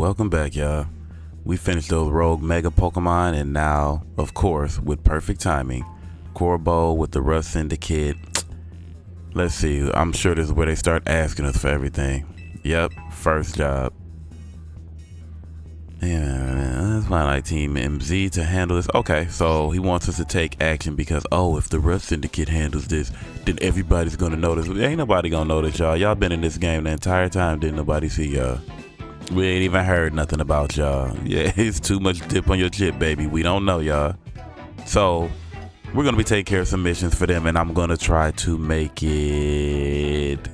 Welcome back, y'all. We finished those rogue mega Pokemon, and now, of course, with perfect timing, Corbo with the Rust Syndicate. Let's see, I'm sure this is where they start asking us for everything. Yep, first job. Yeah, let's find like Team MZ to handle this. Okay, so he wants us to take action because, if the Rust Syndicate handles this, then everybody's gonna notice. Ain't nobody gonna notice, y'all. Y'all been in this game the entire time, didn't nobody see y'all. We ain't even heard nothing about y'all. Yeah, it's too much dip on your chip, baby. We don't know y'all. So we're gonna be taking care of some missions for them, and I'm gonna try to make it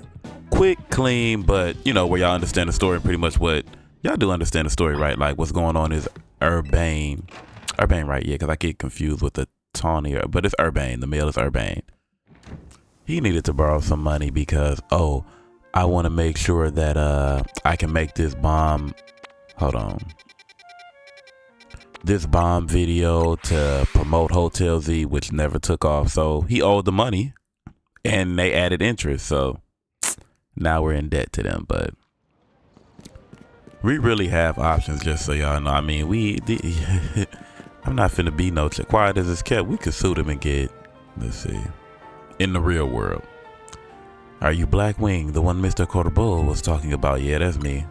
quick, clean, but where y'all understand the story. Pretty much what y'all do understand the story, right? Like what's going on is Urbane, right? Yeah, because I get confused with the Tawny, but it's Urbane. The male is Urbane. He needed to borrow some money because I want to make sure that I can make this bomb. Hold on. This bomb video to promote Hotel Z, which never took off. So he owed the money, and they added interest. So now we're in debt to them. But we really have options, just so y'all know. I mean, I'm not finna be no quiet as it's kept. We could sue them and get. Let's see. In the real world. Are you Blackwing, the one Mr. Corbo was talking about? Yeah, that's me.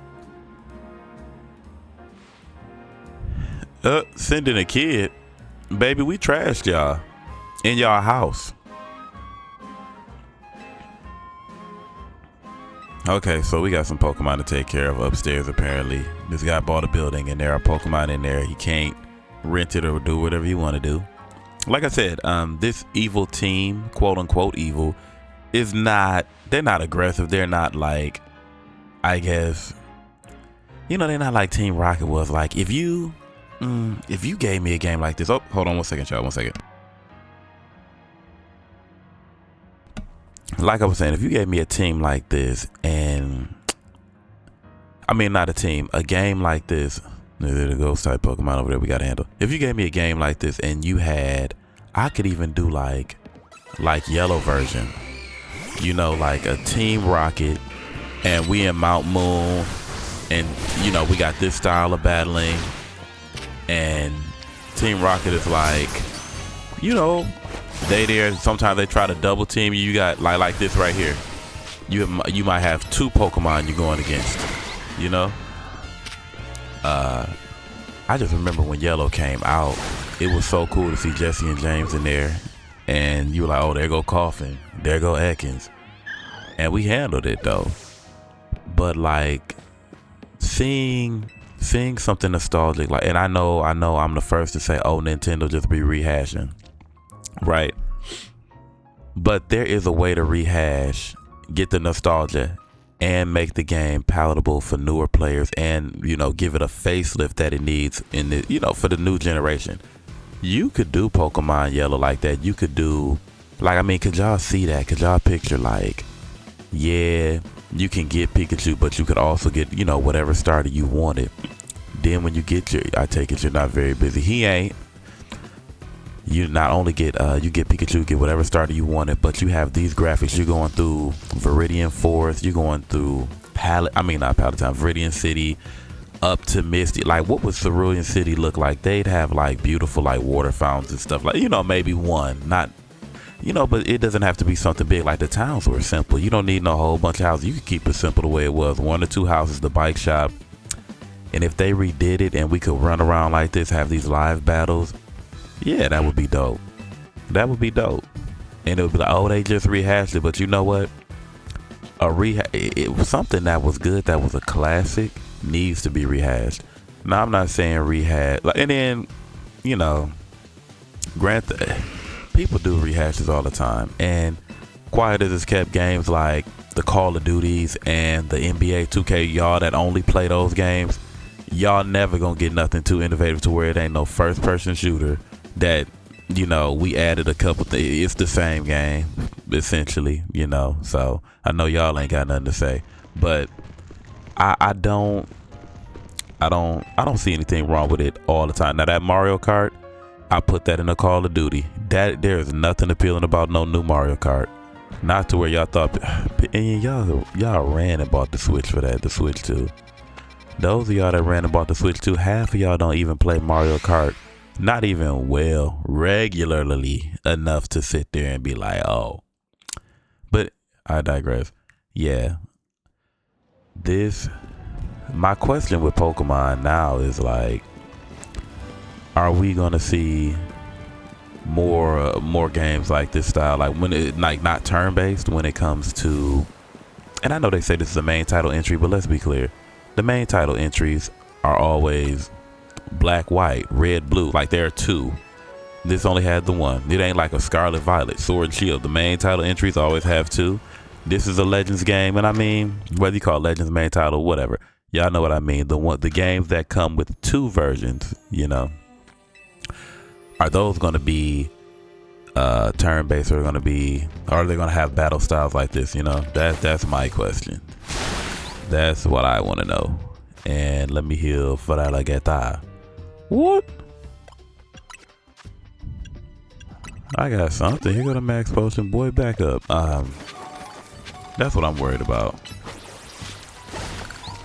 Sending a kid? Baby, we trashed y'all. In y'all house. Okay, so we got some Pokemon to take care of upstairs, apparently. This guy bought a building, and there are Pokemon in there. He can't rent it or do whatever you want to do. Like I said, this evil team, quote-unquote evil, is not, they're not aggressive. They're not like, I guess, they're not like Team Rocket was. Like, if you gave me a game like this, hold on one second, y'all, one second. Like I was saying, if you gave me a team like this, and, I mean, not a team, a game like this, there's a ghost type Pokemon over there we gotta handle. If you gave me a game like this, and you had, I could even do like yellow version. Like a Team Rocket, and we in Mount Moon, and we got this style of battling, and Team Rocket is like, they there. Sometimes they try to double team you. You got like this right here. You might have two Pokemon you're going against. I just remember when Yellow came out, it was so cool to see Jesse and James in there. And you were like, there go Coffin, there go Ekans. And we handled it though. But like seeing something nostalgic, like, and I know I'm the first to say, Nintendo just be rehashing. Right. But there is a way to rehash, get the nostalgia, and make the game palatable for newer players, and give it a facelift that it needs in the for the new generation. You could do Pokemon Yellow like that. You could do, could y'all see that? Could y'all picture, yeah, you can get Pikachu, but you could also get, whatever starter you wanted. Then when you get I take it you're not very busy. He ain't. You not only get, you get Pikachu, get whatever starter you wanted, but you have these graphics. You're going through Viridian Forest. You're going through Viridian City. Up to Misty. Like, what would Cerulean City look like? They'd have beautiful water fountains and stuff, maybe one, not, but it doesn't have to be something big. Like, the towns were simple. You don't need no whole bunch of houses. You could keep it simple the way it was. 1 or 2 houses, the bike shop. And if they redid it and we could run around like this, have these live battles, yeah, that would be dope. That would be dope. And it would be like, they just rehashed it. But you know what? It was something that was good, that was a classic, needs to be rehashed. Now, I'm not saying rehash, and then people do rehashes all the time, and quiet as it's kept, games like the Call of Duties and the NBA 2K, y'all that only play those games, y'all never gonna get nothing too innovative to where it ain't no first person shooter that we added a couple things. It's the same game essentially, so I know y'all ain't got nothing to say, but I don't see anything wrong with it all the time. Now, that Mario Kart, I put that in a Call of Duty. That there is nothing appealing about no new Mario Kart. Not to where y'all thought, and y'all ran and bought the Switch for that, the Switch 2. Those of y'all that ran and bought the Switch 2, half of y'all don't even play Mario Kart. Not even regularly enough to sit there and be like, oh. But I digress. Yeah. My question with Pokemon now is like, are we gonna see more games like this style, like when it like not turn-based when it comes to, and I know they say this is the main title entry, but let's be clear, the main title entries are always black, white, red, blue. Like there are two. This only had the one. It ain't like a Scarlet Violet, Sword and Shield. The main title entries always have two. This is a Legends game, and I mean, whether you call it Legends main title, whatever, y'all know what I mean. The games that come with two versions, you know, are those going to be turn-based, or are they going to have battle styles like this? You know, that's my question. That's what I want to know. And let me heal for that Lageta. What? I got something. Here go the max potion. Boy, back up. That's what I'm worried about.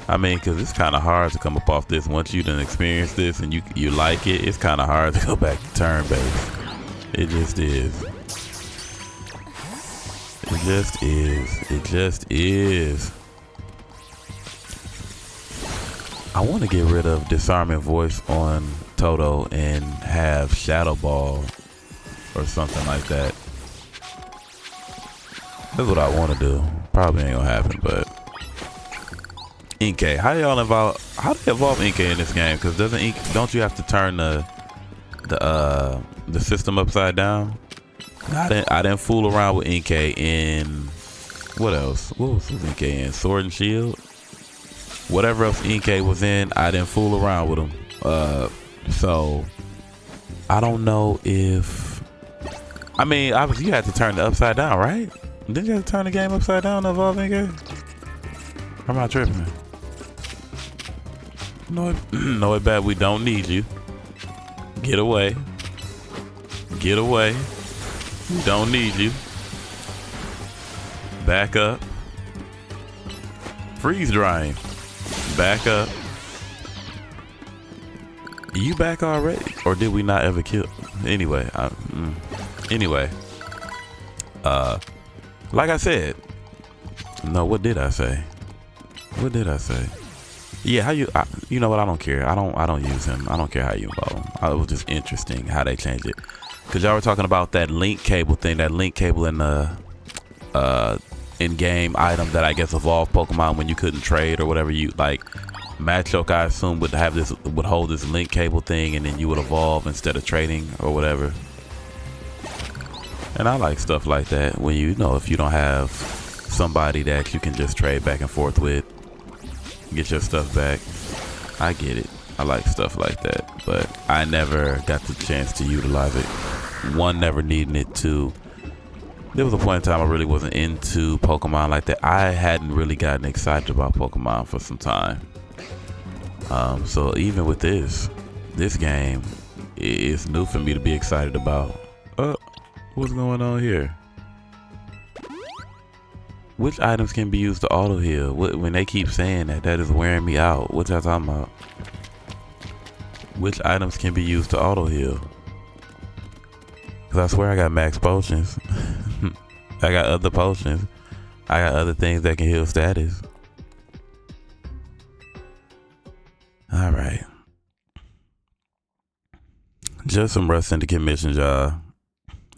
I mean, because it's kind of hard to come up off this. Once you done experience this and you like it, it's kind of hard to go back to turn-based. It just is. It just is. It just is. I want to get rid of disarming voice on Toto and have Shadow Ball or something like that. That's what I want to do. Probably ain't gonna happen, but Inkay, how do they evolve Inkay in this game? Because don't you have to turn the system upside down? I didn't fool around with Inkay in what else? What was Inkay in? Sword and Shield? Whatever else Inkay was in, I didn't fool around with him. So I don't know if, I mean, obviously you had to turn it upside down, right? Didn't you have to turn the game upside down to evolve Inkay? Or am I tripping? No, it bad. We don't need you. Get away. Get away. We don't need you. Back up. Freeze drying. Back up. You back already? Or did we not ever kill? Anyway, like I said, no, what did I say? What did I say? Yeah, you know what? I don't care. I don't use him. I don't care how you involve him. It was just interesting how they changed it. Cause y'all were talking about that link cable thing, that link cable in the in-game item that I guess evolved Pokemon when you couldn't trade or whatever. You like Machoke, I assume, would hold this link cable thing, and then you would evolve instead of trading or whatever. And I like stuff like that when if you don't have somebody that you can just trade back and forth with, get your stuff back. I get it. I like stuff like that, but I never got the chance to utilize it. One, never needing it. Two, there was a point in time I really wasn't into Pokemon like that. I hadn't really gotten excited about Pokemon for some time. So even with this game, it's new for me to be excited about. What's going on here? Which items can be used to auto heal? When they keep saying that is wearing me out. What y'all talking about? Which items can be used to auto heal? Cause I swear I got max potions. I got other potions. I got other things that can heal status. All right. Just some Rust Syndicate missions, y'all.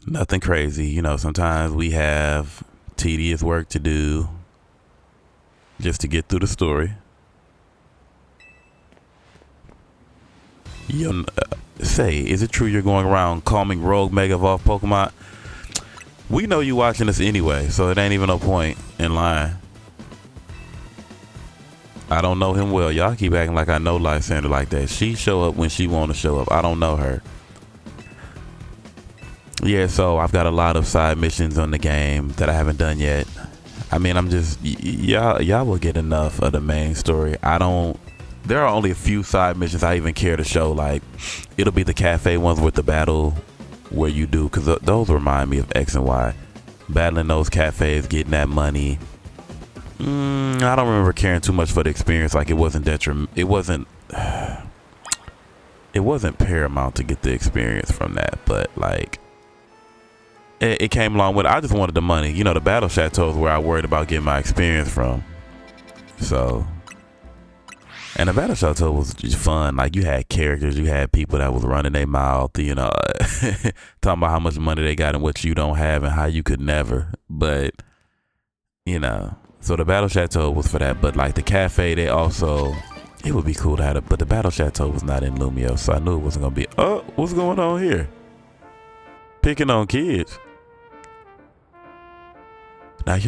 Nothing crazy. Sometimes we have tedious work to do just to get through the story. Say, is it true you're going around calming rogue Mega Evolved Pokemon? We know you watching this anyway, so it ain't even no point in lying. I don't know him well. Y'all keep acting like I know Lysander like that. She show up when she want to show up. I don't know her. Yeah, so I've got a lot of side missions on the game that I haven't done yet. I mean, I'm just, y'all will get enough of the main story. There are only a few side missions I even care to show. Like, it'll be the cafe ones with the battle where you do, because those remind me of X and Y. Battling those cafes, getting that money, I don't remember caring too much for the experience. Like it wasn't it wasn't paramount to get the experience from that, but like it came along with it. I just wanted the money. You know, the battle chateaus where I worried about getting my experience from. So, and the battle chateau was just fun. Like you had characters, you had people that was running their mouth, you know, talking about how much money they got and what you don't have and how you could never. But you know, so the battle chateau was for that. But like the cafe, they also, it would be cool to have it. But the battle chateau was not in Lumio, so I knew it wasn't gonna be. Oh, what's going on here? Picking on kids. Now,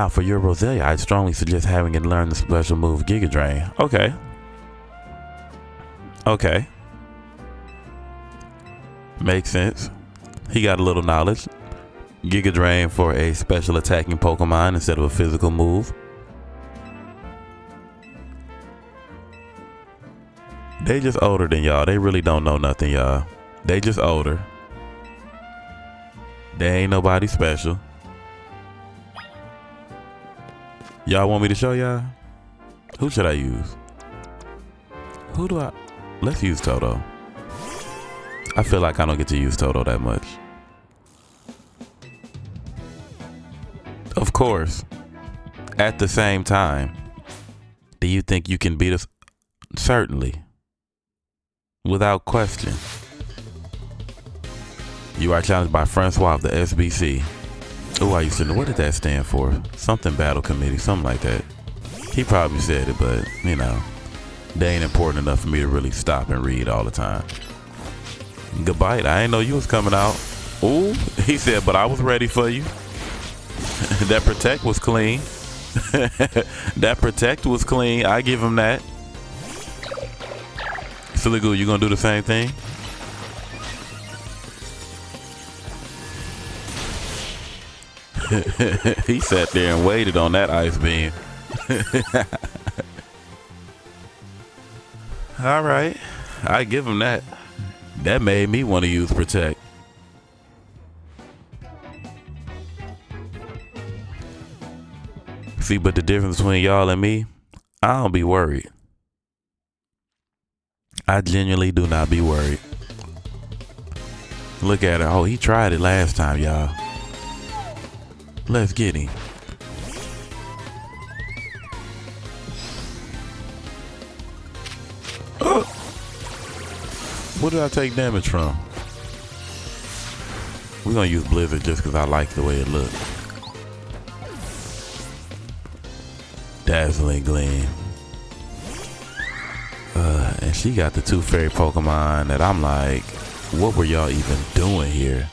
for your Roselia, I'd strongly suggest having it learn the special move Giga Drain. Okay. Okay. Makes sense. He got a little knowledge. Giga Drain for a special attacking Pokemon instead of a physical move. They just older than y'all. They really don't know nothing, y'all. They just older. They ain't nobody special. Y'all want me to show y'all? Who should I use? Let's use Toto. I feel like I don't get to use Toto that much. Of course. At the same time, do you think you can beat us? Certainly. Without question. You are challenged by Francois of the SBC. Oh, I used to know. What did that stand for? Something battle committee, something like that. He probably said it, but you know, they ain't important enough for me to really stop and read all the time. Goodbye. I ain't know you was coming out. Ooh, he said, but I was ready for you. That protect was clean. That protect was clean. I give him that. Silly Goo, you gonna do the same thing? He sat there and waited on that ice beam. All right, I give him that. That made me want to use protect. See, but the difference between y'all and me, I don't be worried. I genuinely do not be worried. Look at it. Oh, he tried it last time, y'all. Let's get him. Oh. What did I take damage from? We're gonna use Blizzard just because I like the way it looks. Dazzling Gleam. And she got the 2 fairy Pokemon that I'm like, what were y'all even doing here?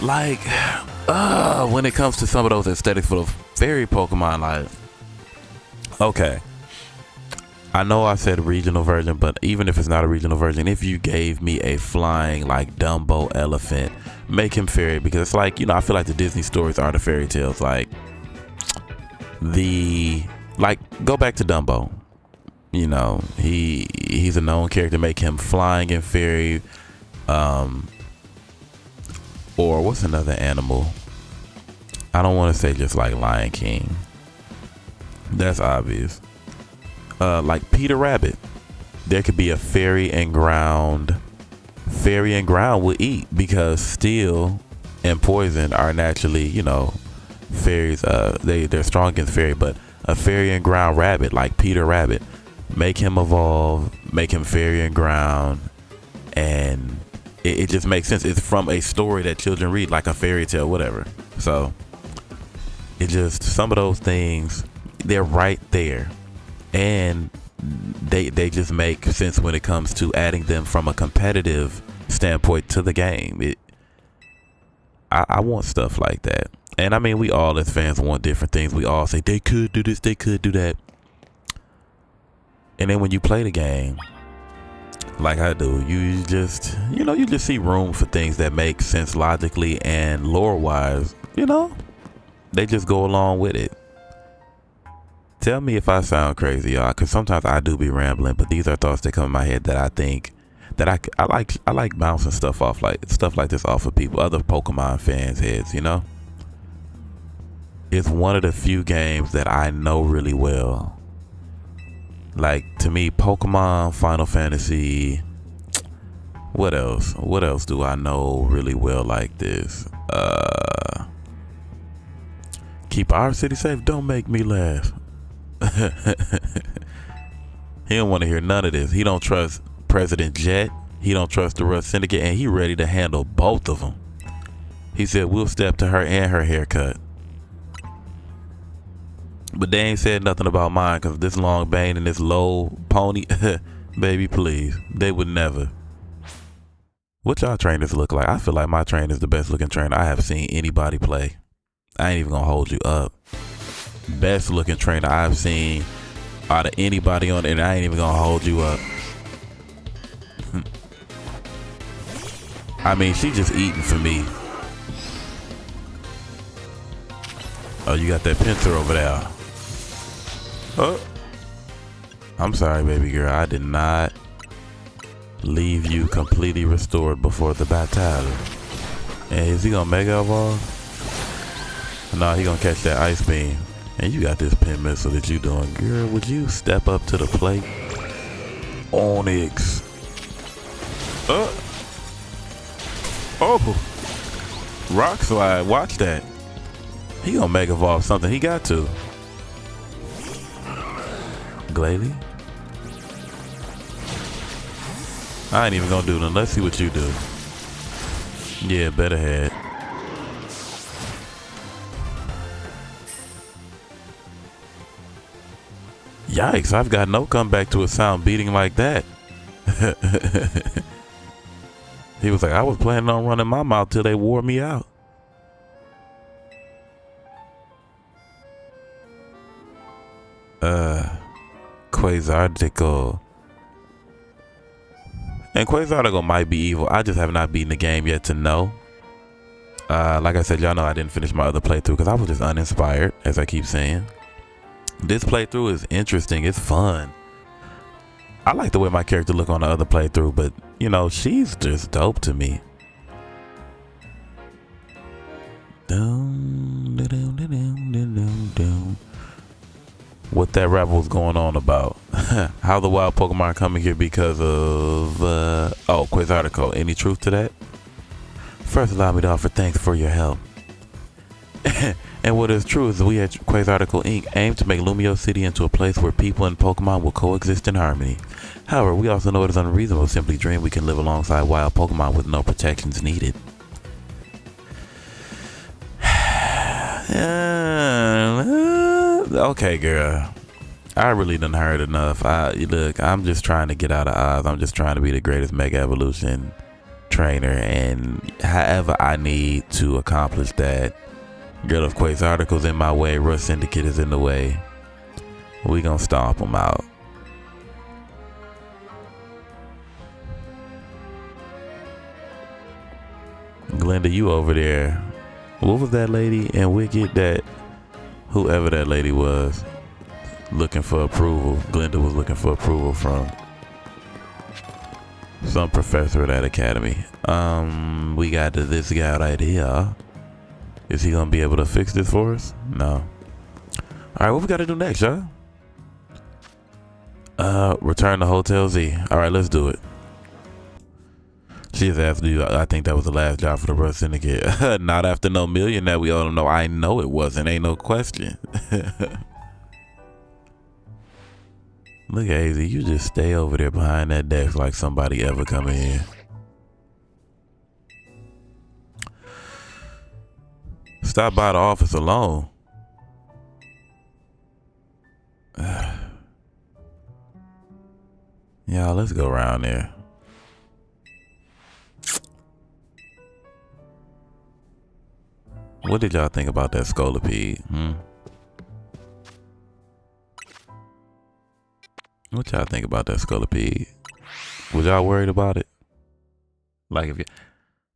Like, when it comes to some of those aesthetics for the fairy Pokemon, like, okay, I know I said regional version, but even if it's not a regional version, if you gave me a flying like Dumbo elephant, make him fairy, because it's like, you know, I feel like the Disney stories are the fairy tales. Like go back to Dumbo. You know, he's a known character. Make him flying and fairy. Or what's another animal? I don't want to say just like Lion King. That's obvious. Like Peter Rabbit. There could be a fairy and ground. Fairy and ground will eat because steel and poison are naturally, you know, fairies. They're strong against fairy, but a fairy and ground rabbit like Peter Rabbit, make him evolve, make him fairy and ground, and it just makes sense. It's from a story that children read, like a fairy tale, whatever. So it just, some of those things, they're right there, and they just make sense when it comes to adding them from a competitive standpoint to the game. I want stuff like that. And I mean, we all as fans want different things. We all say they could do this, they could do that. And then when you play the game, like I do, you just, you know, you just see room for things that make sense logically and lore wise. You know, they just go along with it. Tell me if I sound crazy, y'all, because sometimes I do be rambling, but these are thoughts that come in my head that I think that I like bouncing stuff like this off of people, other Pokemon fans' heads, you know. It's one of the few games that I know really well. Like, to me, Pokemon, Final Fantasy. What else? What else do I know really well like this? Keep our city safe. Don't make me laugh. He don't want to hear none of this. He don't trust President Jet. He don't trust the Rust Syndicate, and he ready to handle both of them. He said we'll step to her and her haircut. But they ain't said nothing about mine, because this long bane and this low pony, baby, please. They would never. What y'all trainers look like? I feel like my trainer is the best looking trainer I have seen anybody play. I ain't even gonna hold you up. Best looking trainer I've seen out of anybody on it, and I ain't even gonna hold you up. I mean, she just eating for me. Oh, you got that pincer over there. Oh, I'm sorry, baby girl. I did not leave you completely restored before the battle. And is he gonna mega evolve? No, he gonna catch that ice beam. And you got this pin missile that you doing. Girl, would you step up to the plate? Onyx. Oh. Rock slide. Watch that. He gonna mega evolve something. He got to. Glalie? I ain't even gonna do nothing. Let's see what you do. Yeah, better head. Yikes, I've got no comeback to a sound beating like that. He was like, I was planning on running my mouth till they wore me out. Quasarticle. And Quasarticle might be evil. I just have not beaten the game yet to know. Like I said, y'all know I didn't finish my other playthrough because I was just uninspired, as I keep saying. This playthrough is interesting. It's fun. I like the way my character look on the other playthrough, but you know, she's just dope to me. What that rap was going on about? How the wild Pokemon coming here because of Quasarticle. Any truth to that? First, allow me to offer thanks for your help. And what is true is we at Quasarticle Inc. aim to make Lumio City into a place where people and Pokemon will coexist in harmony. However, we also know it is unreasonable to simply dream we can live alongside wild Pokemon with no protections needed. Okay, girl. I really done heard enough. Look, I'm just trying to get out of Oz. I'm just trying to be the greatest Mega Evolution trainer, and however I need to accomplish that. Girl, if Quasarticle's in my way, Rust Syndicate is in the way, we gonna stomp them out. Glenda, you over there. What was that lady in Wicked that, whoever that lady was, looking for approval? Glenda was looking for approval from some professor at that academy. We got this guy right here. Is he gonna be able to fix this for us? No. Alright, what we gotta do next, y'all? Return to Hotel Z. Alright, let's do it. She just asked you, I think that was the last job for the Rust Syndicate. Not after no million that we all know. I know it wasn't. Ain't no question. Look at AZ. You just stay over there behind that desk like somebody ever come in here. Stop by the office alone. Y'all, let's go around there. What did y'all think about that Scolipede? What y'all think about that Scolipede? Was y'all worried about it? Like if you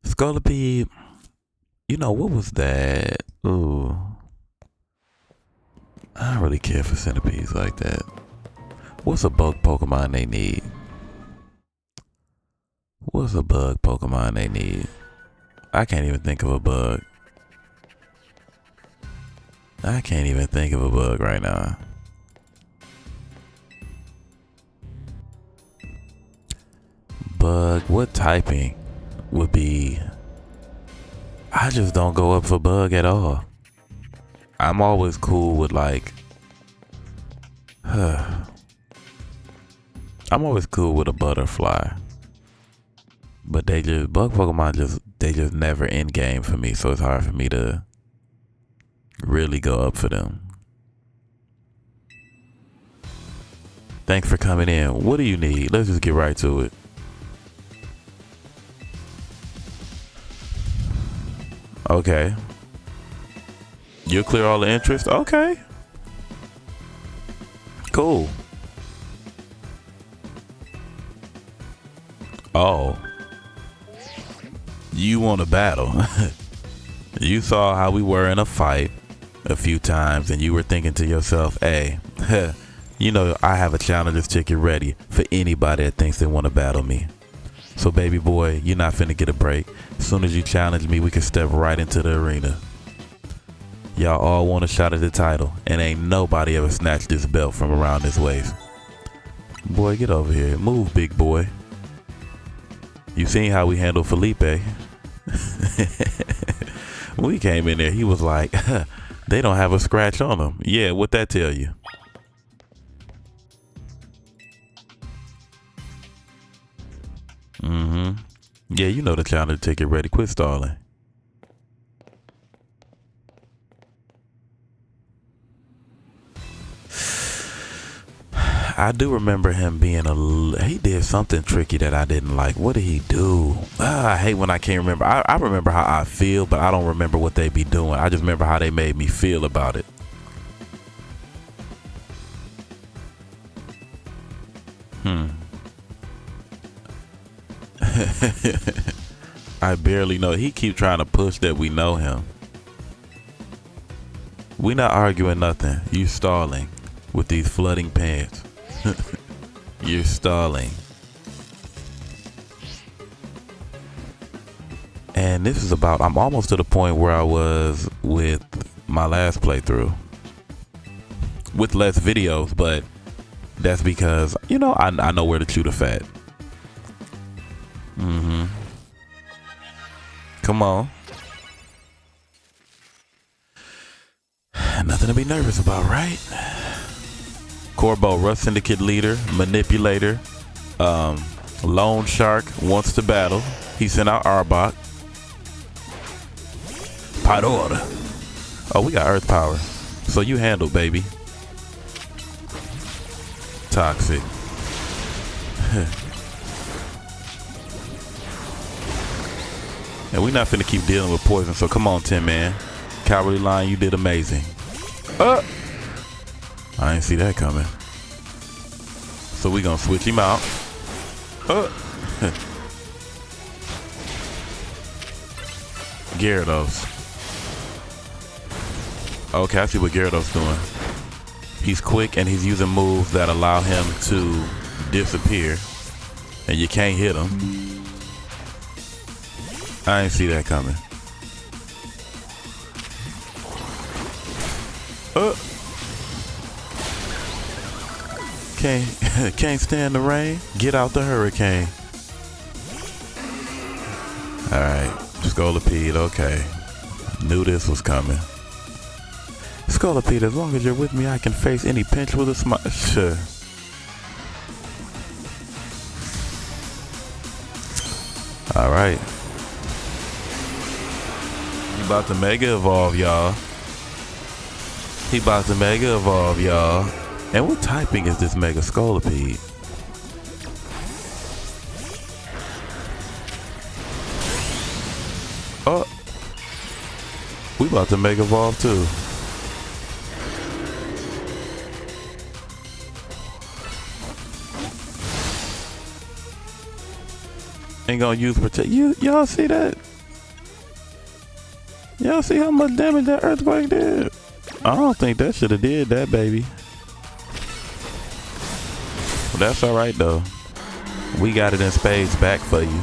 Scolipede, you know, what was that? Ooh. I don't really care for centipedes like that. What's a bug Pokemon they need? What's a bug Pokemon they need? I can't even think of a bug. I can't even think of a bug right now. Bug, what typing would be? I just don't go up for bug at all. I'm always cool with like, I'm always cool with a butterfly. But bug Pokemon they just never end game for me, so it's hard for me to really go up for them. Thanks for coming in. What do you need? Let's just get right to it. Okay. You'll clear all the interest? Okay. Cool. Oh. You want to battle. You saw how we were in a fight a few times and you were thinking to yourself, hey, you know, I have a challenger's ticket ready for anybody that thinks they want to battle me. So baby boy, you're not finna get a break. As soon as you challenge me, we can step right into the arena. Y'all all want a shot at the title, and ain't nobody ever snatched this belt from around his waist. Boy, get over here. Move, big boy. You seen how we handled Felipe. When we came in there, he was like, they don't have a scratch on them. Yeah, what that tell you? Yeah, you know the challenger ticket ready. Quit stalling. I do remember him being he did something tricky that I didn't like. What did he do? I hate when I can't remember. I remember how I feel, but I don't remember what they be doing. I just remember how they made me feel about it. I barely know. He keep trying to push that we know him. We not arguing nothing. You stalling with these flooding pants. You're stalling. And this is about, I'm almost to the point where I was with my last playthrough. With less videos, but that's because, you know, I know where to chew the fat. Come on. Nothing to be nervous about, right? Corbo, Rust Syndicate leader, manipulator, Lone Shark wants to battle. He sent out Arbok. Pador. Oh, we got Earth Power. So you handle, baby. Toxic. And we not finna keep dealing with poison, so come on, Tin Man. Cowardly Lion, you did amazing. I didn't see that coming. So we gonna switch him out. Gyarados. Okay, I see what Gyarados doing. He's quick and he's using moves that allow him to disappear. And you can't hit him. I didn't see that coming. Can't stand the rain. Get out the hurricane. All right, Scolipede. Okay, knew this was coming. Scolipede, as long as you're with me, I can face any pinch with a smile. Sure. All right. He about to Mega Evolve, y'all. He about to Mega Evolve, y'all. And what typing is this Mega Scolipede? Oh. We about to Mega Evolve too. Ain't gonna use protect. Y'all see that? Y'all see how much damage that earthquake did? I don't think that should have did that, baby. Well, that's all right though. We got it in spades back for you.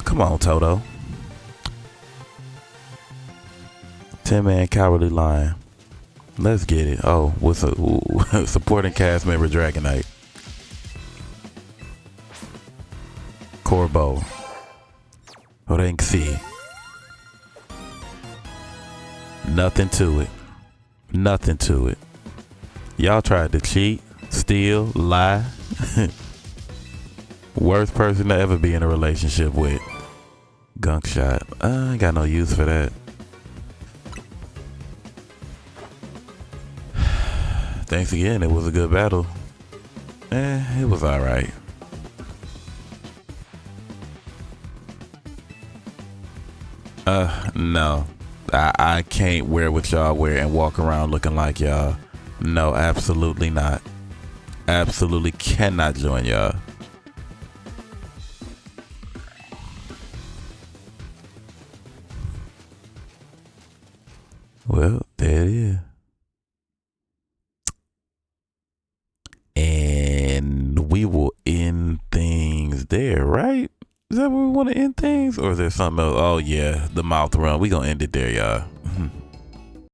Come on, Toto. 10-man Cowardly Lion. Let's get it. Oh, what's a supporting cast member Dragonite. Corbo. Renxi. Nothing to it. Nothing to it. Y'all tried to cheat, steal, lie. Worst person to ever be in a relationship with. Gunk shot. I ain't got no use for that. Thanks again. It was a good battle. It was alright. No. I can't wear what y'all wear and walk around looking like y'all. No, absolutely not. Absolutely cannot join y'all. Well, there it is. And we will end things there, right? Is that where we want to end things? Or is there something else? Oh, yeah, the mouth run. We gonna end it there, y'all.